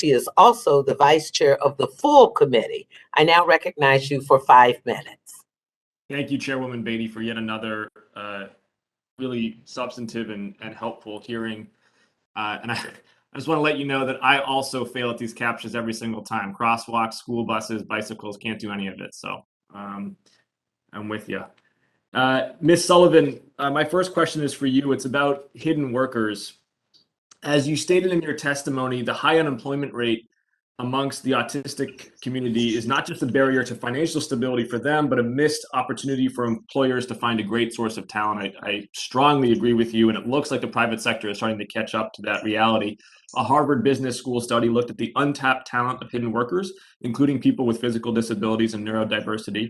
She is also the vice chair of the full committee. I now recognize you for 5 minutes. Thank you, Chairwoman Beatty, for yet another really substantive and helpful hearing. And I just want to let you know that I also fail at these captures every single time. Crosswalks, school buses, bicycles, can't do any of it. So I'm with you. Ms. Sullivan, my first question is for you. It's about hidden workers. As you stated in your testimony, the high unemployment rate amongst the autistic community is not just a barrier to financial stability for them, but a missed opportunity for employers to find a great source of talent. I strongly agree with you, and it looks like the private sector is starting to catch up to that reality. A Harvard Business School study looked at the untapped talent of hidden workers, including people with physical disabilities and neurodiversity,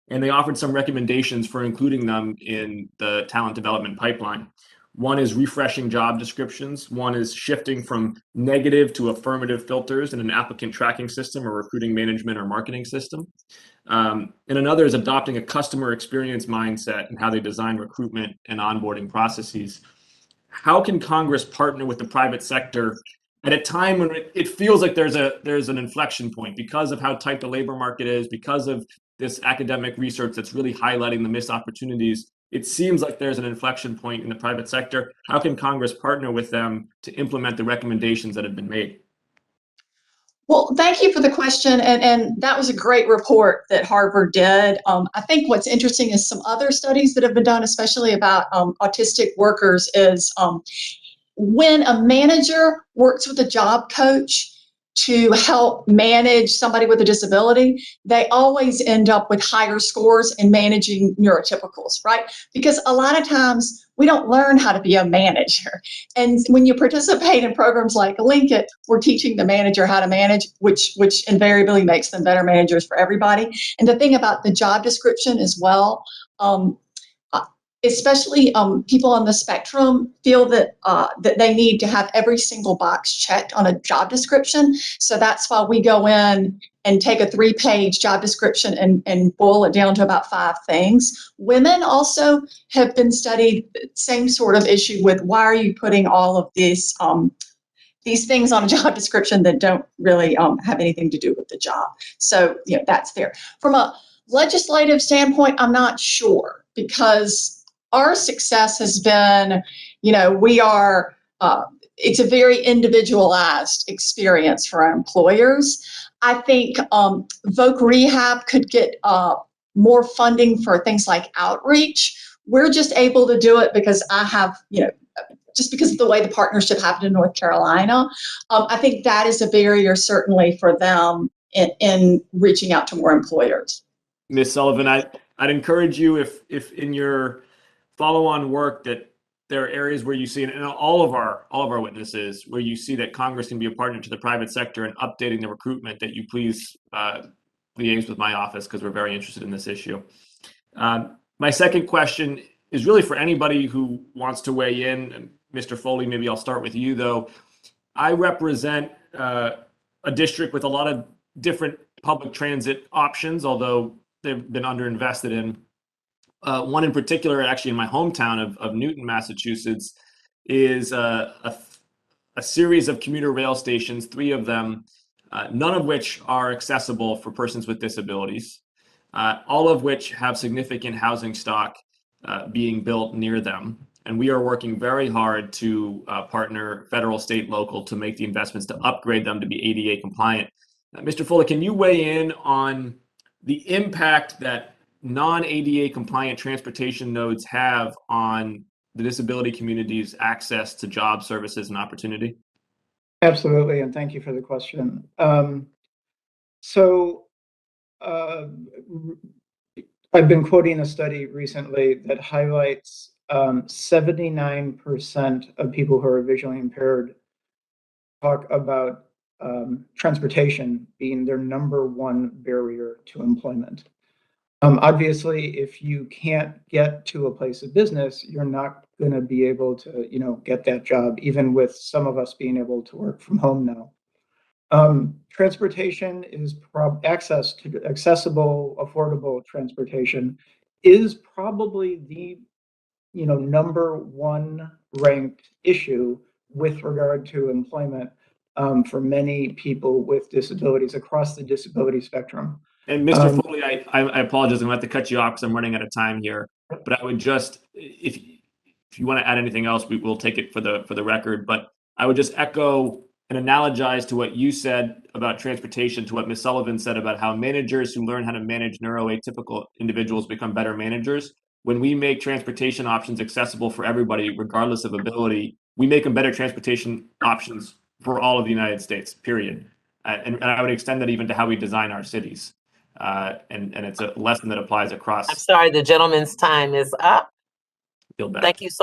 and they offered some recommendations for including them in the talent development pipeline. One is refreshing job descriptions. One is shifting from negative to affirmative filters in an applicant tracking system or recruiting management or marketing system. And another is adopting a customer experience mindset and how they design recruitment and onboarding processes. How can Congress partner with the private sector at a time when it feels like there's an inflection point because of how tight the labor market is, because of this academic research that's really highlighting the missed opportunities? It seems like there's an inflection point in the private sector. How can Congress partner with them to implement the recommendations that have been made? Well, thank you for the question, and that was a great report that Harvard did. I think what's interesting is some other studies that have been done, especially about autistic workers, is when a manager works with a job coach to help manage somebody with a disability, they always end up with higher scores in managing neurotypicals, right? Because a lot of times we don't learn how to be a manager. And when you participate in programs like Link It, we're teaching the manager how to manage, which invariably makes them better managers for everybody. And the thing about the job description as well, especially people on the spectrum feel that that they need to have every single box checked on a job description. So that's why we go in and take a 3-page job description and boil it down to about 5 things. Women also have been studied, same sort of issue with why are you putting all of these things on a job description that don't really have anything to do with the job. So that's there. From a legislative standpoint, I'm not sure, because our success has been, we are, it's a very individualized experience for our employers. I think Voc Rehab could get more funding for things like outreach. We're just able to do it because I have, just because of the way the partnership happened in North Carolina. I think that is a barrier certainly for them in reaching out to more employers. Ms. Sullivan, I'd encourage you, if in your follow-on work, that there are areas where you see, and all of our witnesses, where you see that Congress can be a partner to the private sector in updating the recruitment, that you please liaise with my office, because we're very interested in this issue. My second question is really for anybody who wants to weigh in. And Mr. Foley, maybe I'll start with you, though. I represent a district with a lot of different public transit options, although they've been underinvested in. One in particular, actually in my hometown of Newton, Massachusetts, is a series of commuter rail stations, 3 of them, none of which are accessible for persons with disabilities, all of which have significant housing stock being built near them. And we are working very hard to partner federal, state, local to make the investments to upgrade them to be ADA compliant. Mr. Fuller, can you weigh in on the impact that non-ADA compliant transportation nodes have on the disability community's access to job, services, and opportunity? Absolutely, and thank you for the question. I've been quoting a study recently that highlights 79% of people who are visually impaired talk about transportation being their #1 barrier to employment. Obviously, if you can't get to a place of business, you're not going to be able to, get that job, even with some of us being able to work from home now. Transportation is accessible, affordable transportation is probably the, #1 ranked issue with regard to employment for many people with disabilities across the disability spectrum. And Mr. Foley, I apologize. I'm going to have to cut you off because I'm running out of time here. But I would just, if you want to add anything else, we will take it for the record. But I would just echo and analogize to what you said about transportation, to what Ms. Sullivan said about how managers who learn how to manage neuroatypical individuals become better managers. When we make transportation options accessible for everybody, regardless of ability, we make them better transportation options for all of the United States, period. And I would extend that even to how we design our cities. And it's a lesson that applies across. I'm sorry, the gentleman's time is up. Feel bad. Thank you so